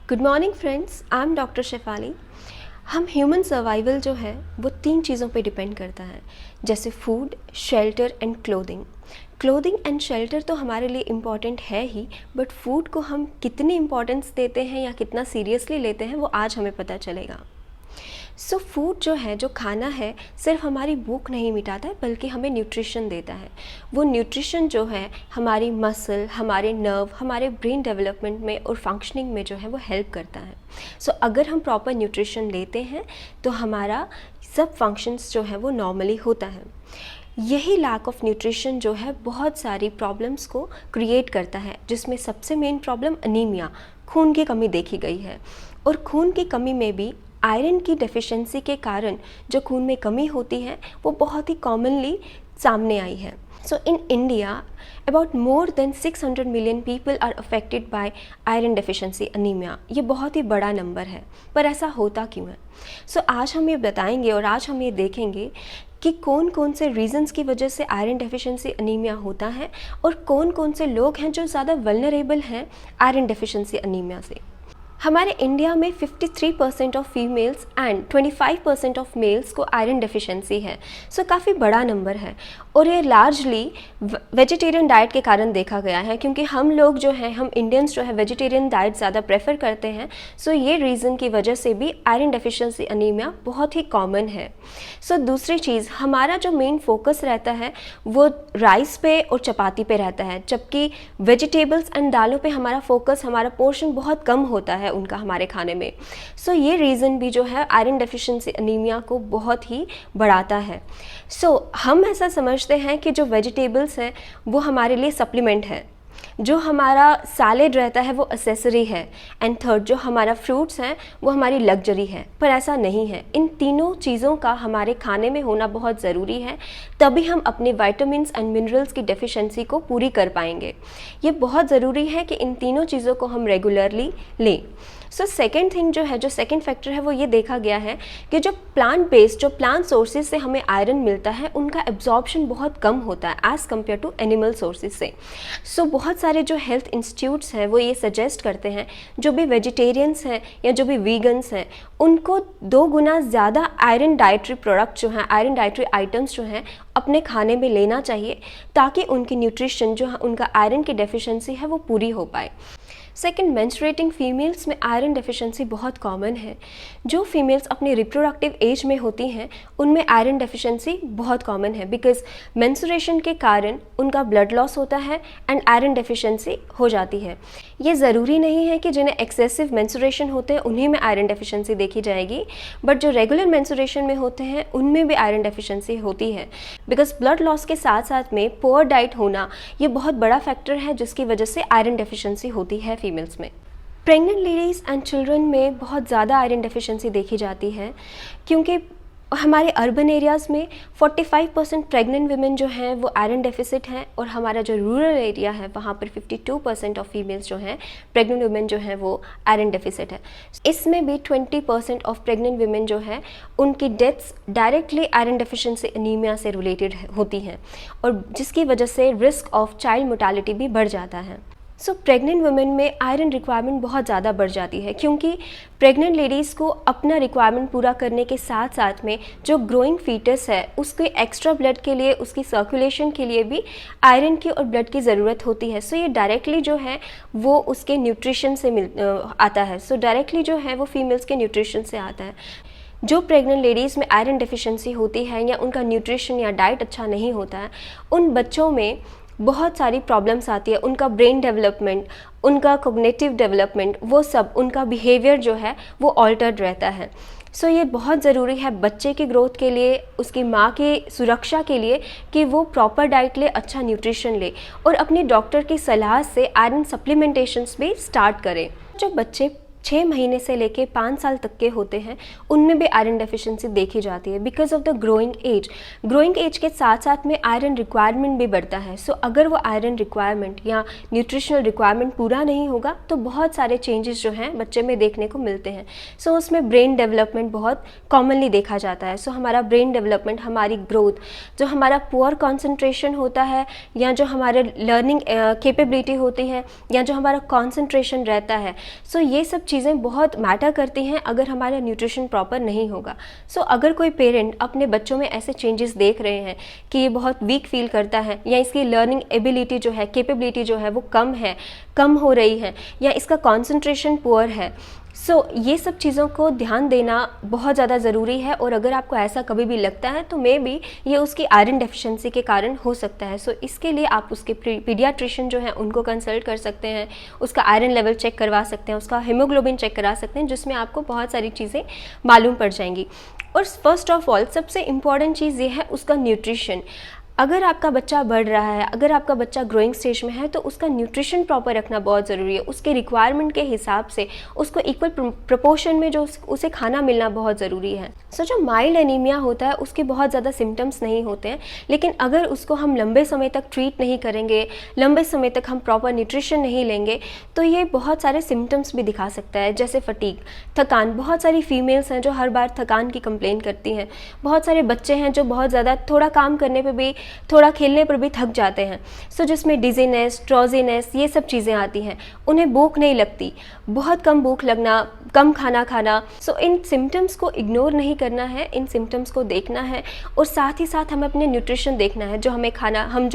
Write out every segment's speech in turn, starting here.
Good morning friends, I am doctor Shefali. हम human survival जो है वो 3 चीज़ों पे डिपेंड करता है, जैसे food, shelter and clothing. Clothing and shelter तो हमारे लिए इम्पॉर्टेंट है ही, बट फूड को हम कितनी इम्पोर्टेंस देते हैं या कितना सीरियसली लेते हैं वो आज हमें पता चलेगा। सो फूड जो है, जो खाना है, सिर्फ हमारी भूख नहीं मिटाता है बल्कि हमें न्यूट्रिशन देता है। वो न्यूट्रिशन जो है हमारी मसल, हमारे नर्व, हमारे ब्रेन डेवलपमेंट में और फंक्शनिंग में जो है वो हेल्प करता है। सो अगर हम प्रॉपर न्यूट्रिशन लेते हैं तो हमारा सब फंक्शंस जो है वो नॉर्मली होता है। यही लैक ऑफ न्यूट्रिशन जो है बहुत सारी प्रॉब्लम्स को क्रिएट करता है, जिसमें सबसे मेन प्रॉब्लम अनीमिया, खून की कमी देखी गई है। और खून की कमी में भी आयरन की डेफिशिएंसी के कारण जो खून में कमी होती है वो बहुत ही कॉमनली सामने आई है। So in India about more than 600 million people are affected by iron deficiency anaemia. ये बहुत ही बड़ा नंबर है, पर ऐसा होता क्यों है? सो आज हम ये बताएंगे और आज हम ये देखेंगे कि कौन कौन से रीजंस की वजह से आयरन डेफिशिएंसी अनीमिया होता है और कौन कौन से लोग हैं जो ज़्यादा वल्नरेबल हैं आयरन डेफिशिएंसी अनीमिया से। हमारे इंडिया में 53% of females and 25% of males को आयरन डेफिशिएंसी है। सो काफ़ी बड़ा नंबर है और ये लार्जली वेजिटेरियन डाइट के कारण देखा गया है, क्योंकि हम लोग जो हैं, हम इंडियंस जो है वेजिटेरियन डाइट ज़्यादा प्रेफर करते हैं। सो ये रीज़न की वजह से भी आयरन डेफिशिएंसी अनीमिया बहुत ही कॉमन है। सो दूसरी चीज़, हमारा जो मेन फोकस रहता है वो राइस पे और चपाती पे रहता है, जबकि वेजिटेबल्स एंड दालों पे हमारा फोकस, हमारा पोर्शन बहुत कम होता है उनका हमारे खाने में। सो ये रीज़न भी जो है आयरन डेफिशिएंसी अनीमिया को बहुत ही बढ़ाता है। सो हम ऐसा समझते हैं कि जो वेजिटेबल्स हैं वो हमारे लिए सप्लीमेंट है, जो हमारा सैलेड रहता है वो असेसरी है, एंड थर्ड जो हमारा फ्रूट्स हैं वो हमारी लग्जरी है। पर ऐसा नहीं है, इन तीनों चीज़ों का हमारे खाने में होना बहुत ज़रूरी है, तभी हम अपने विटामिन्स एंड मिनरल्स की डेफिशिएंसी को पूरी कर पाएंगे। ये बहुत ज़रूरी है कि इन तीनों चीज़ों को हम रेगुलरली लें। सो सेकेंड थिंग जो है, जो सेकेंड फैक्टर है, वो ये देखा गया है कि जो प्लांट बेस्ड, जो प्लांट सोर्सेज से हमें आयरन मिलता है उनका एब्जॉर्प्शन बहुत कम होता है as compared to animal sources से। सो बहुत सारे जो हेल्थ इंस्टीट्यूट्स हैं वो ये सजेस्ट करते हैं जो भी वेजिटेरियंस हैं या जो भी वीगन्स हैं उनको 2 गुना ज़्यादा आयरन डाइटरी प्रोडक्ट जो हैं, आयरन डाइटरी आइटम्स जो हैं अपने खाने में लेना चाहिए, ताकि उनकी न्यूट्रिशन जो है, उनका आयरन की डेफिशिएंसी है वो पूरी हो पाए। सेकेंड, मेंस्ट्रुएटिंग फीमेल्स में आयरन डेफिशिएंसी बहुत कॉमन है। जो फीमेल्स अपने रिप्रोडक्टिव एज में होती हैं उनमें आयरन डेफिशिएंसी बहुत कॉमन है, बिकॉज मेंस्ट्रुएशन के कारण उनका ब्लड लॉस होता है एंड आयरन डेफिशिएंसी हो जाती है। ये ज़रूरी नहीं है कि जिन्हें एक्सेसिव मेंस्ट्रुएशन होते हैं उन्हीं में आयरन डेफिशिएंसी देखी जाएगी, बट जो रेगुलर मेंस्ट्रुएशन में होते हैं उनमें भी आयरन डेफिशिएंसी होती है, बिकॉज ब्लड लॉस के साथ साथ में पुअर डाइट होना ये बहुत बड़ा फैक्टर है जिसकी वजह से आयरन डेफिशिएंसी होती है फीमेल्स में। प्रेग्नेंट लेडीज़ एंड चिल्ड्रन में बहुत ज़्यादा आयरन डेफिशिएंसी देखी जाती है, क्योंकि हमारे अर्बन एरियाज़ में 45% प्रेग्नेंट वुमेन जो हैं वो आयरन डेफिसिट हैं, और हमारा जो रूरल एरिया है वहाँ पर 52% ऑफ फीमेल्स जो हैं, प्रेग्नेंट वुमेन जो हैं वो आयरन डेफिसिट है। इसमें भी 20% ऑफ प्रेग्नेंट वुमेन जो हैं उनकी deaths directly iron deficiency anaemia से रिलेटेड होती हैं, और जिसकी वजह से रिस्क ऑफ चाइल्ड मोर्टालिटी भी बढ़ जाता है। सो प्रेग्नेंट वुमेन में आयरन रिक्वायरमेंट बहुत ज़्यादा बढ़ जाती है, क्योंकि प्रेग्नेंट लेडीज़ को अपना रिक्वायरमेंट पूरा करने के साथ साथ में जो ग्रोइंग फीटस है उसके एक्स्ट्रा ब्लड के लिए, उसकी सर्कुलेशन के लिए भी आयरन की और ब्लड की ज़रूरत होती है। सो ये डायरेक्टली जो है वो उसके न्यूट्रिशन से आता है। सो डायरेक्टली जो है वो फीमेल्स के न्यूट्रिशन से आता है। जो प्रेग्नेंट लेडीज़ में आयरन डेफिशिएंसी होती है या उनका न्यूट्रिशन या डाइट अच्छा नहीं होता है, उन बच्चों में बहुत सारी प्रॉब्लम्स आती है। उनका ब्रेन डेवलपमेंट, उनका कॉग्निटिव डेवलपमेंट, वो सब, उनका बिहेवियर जो है वो ऑल्टर्ड रहता है। सो ये बहुत ज़रूरी है बच्चे की ग्रोथ के लिए, उसकी माँ की सुरक्षा के लिए, कि वो प्रॉपर डाइट ले, अच्छा न्यूट्रिशन ले, और अपने डॉक्टर की सलाह से आयरन सप्लीमेंटेशंस भी स्टार्ट करें। जो बच्चे 6 महीने से लेके 5 साल तक के होते हैं उनमें भी आयरन डेफिशिएंसी देखी जाती है, because of the growing age. Growing age के साथ साथ में आयरन रिक्वायरमेंट भी बढ़ता है। सो अगर वो आयरन रिक्वायरमेंट या न्यूट्रिशनल रिक्वायरमेंट पूरा नहीं होगा तो बहुत सारे चेंजेस जो हैं बच्चे में देखने को मिलते हैं। सो उसमें ब्रेन डेवलपमेंट बहुत कॉमनली देखा जाता है। सो हमारा ब्रेन डेवलपमेंट, हमारी ग्रोथ, जो हमारा पुअर कॉन्सेंट्रेशन होता है, या जो हमारे लर्निंग कैपेबिलिटी होती है, या जो हमारा कॉन्सेंट्रेशन रहता है, सो ये सब चीज़ें बहुत मैटर करती हैं अगर हमारा न्यूट्रिशन प्रॉपर नहीं होगा। सो अगर कोई पेरेंट अपने बच्चों में ऐसे चेंजेस देख रहे हैं कि ये बहुत वीक फील करता है, या इसकी लर्निंग एबिलिटी जो है, कैपेबिलिटी जो है वो कम हो रही है, या इसका कॉन्सेंट्रेशन पुअर है, ये सब चीज़ों को ध्यान देना बहुत ज़्यादा ज़रूरी है। और अगर आपको ऐसा कभी भी लगता है तो मे बी ये उसकी आयरन डेफिशिएंसी के कारण हो सकता है। इसके लिए आप उसके पीडियाट्रिशियन जो है उनको कंसल्ट कर सकते हैं, उसका आयरन लेवल चेक करवा सकते हैं, उसका हीमोग्लोबिन चेक करा सकते हैं, जिसमें आपको बहुत सारी चीज़ें मालूम पड़ जाएंगी। और फर्स्ट ऑफ ऑल सबसे इम्पॉर्टेंट चीज़ ये है उसका न्यूट्रिशन। अगर आपका बच्चा बढ़ रहा है, अगर आपका बच्चा ग्रोइंग स्टेज में है, तो उसका न्यूट्रिशन प्रॉपर रखना बहुत ज़रूरी है। उसके रिक्वायरमेंट के हिसाब से उसको इक्वल प्रोपोर्शन में जो उसे खाना मिलना बहुत ज़रूरी है। जो माइल्ड एनीमिया होता है उसके बहुत ज़्यादा सिम्टम्स नहीं होते हैं, लेकिन अगर उसको हम लंबे समय तक ट्रीट नहीं करेंगे, लंबे समय तक हम प्रॉपर न्यूट्रिशन नहीं लेंगे, तो ये बहुत सारे सिम्टम्स भी दिखा सकता है, जैसे फटीग, थकान। बहुत सारी फीमेल्स हैं जो हर बार थकान की कंप्लेन करती हैं। बहुत सारे बच्चे हैं जो बहुत ज़्यादा थोड़ा काम करने पे भी, थोड़ा खेलने पर भी थक जाते हैं। जिसमें डिजीनेस, ड्रॉजीनेस, ये सब चीज़ें आती हैं। उन्हें भूख नहीं लगती, बहुत कम भूख लगना, कम खाना खाना। इन सिम्टम्स को इग्नोर नहीं करना है, इन सिम्टम्स को देखना है, और साथ ही साथ हमें अपने न्यूट्रिशन देखना है।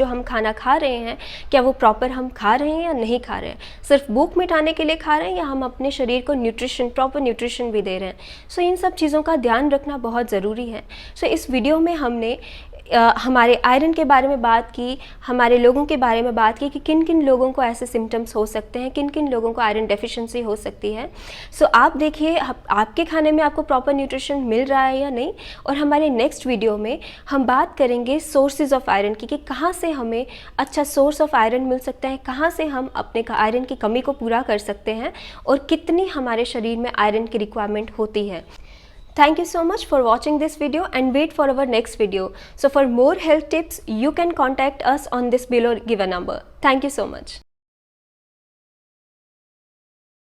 हम खाना खा रहे हैं, क्या वो प्रॉपर हम खा रहे हैं या नहीं खा रहे हैं। सिर्फ भूख मिटाने के लिए खा रहे हैं या हम अपने शरीर को प्रॉपर न्यूट्रिशन भी दे रहे हैं। इन सब चीज़ों का ध्यान रखना बहुत ज़रूरी है। इस वीडियो में हमने हमारे आयरन के बारे में बात की, हमारे लोगों के बारे में बात की कि किन किन लोगों को ऐसे सिम्टम्स हो सकते हैं, किन किन लोगों को आयरन डेफिशिएंसी हो सकती है। आप देखिए आपके खाने में आपको प्रॉपर न्यूट्रिशन मिल रहा है या नहीं। और हमारे नेक्स्ट वीडियो में हम बात करेंगे सोर्सेज ऑफ आयरन की, कि कहाँ से हमें अच्छा सोर्स ऑफ आयरन मिल सकता है, कहाँ से हम अपने आयरन की कमी को पूरा कर सकते हैं, और कितनी हमारे शरीर में आयरन की रिक्वायरमेंट होती है। Thank you so much for watching this video and wait for our next video. For more health tips, you can contact us on this below given number. Thank you so much.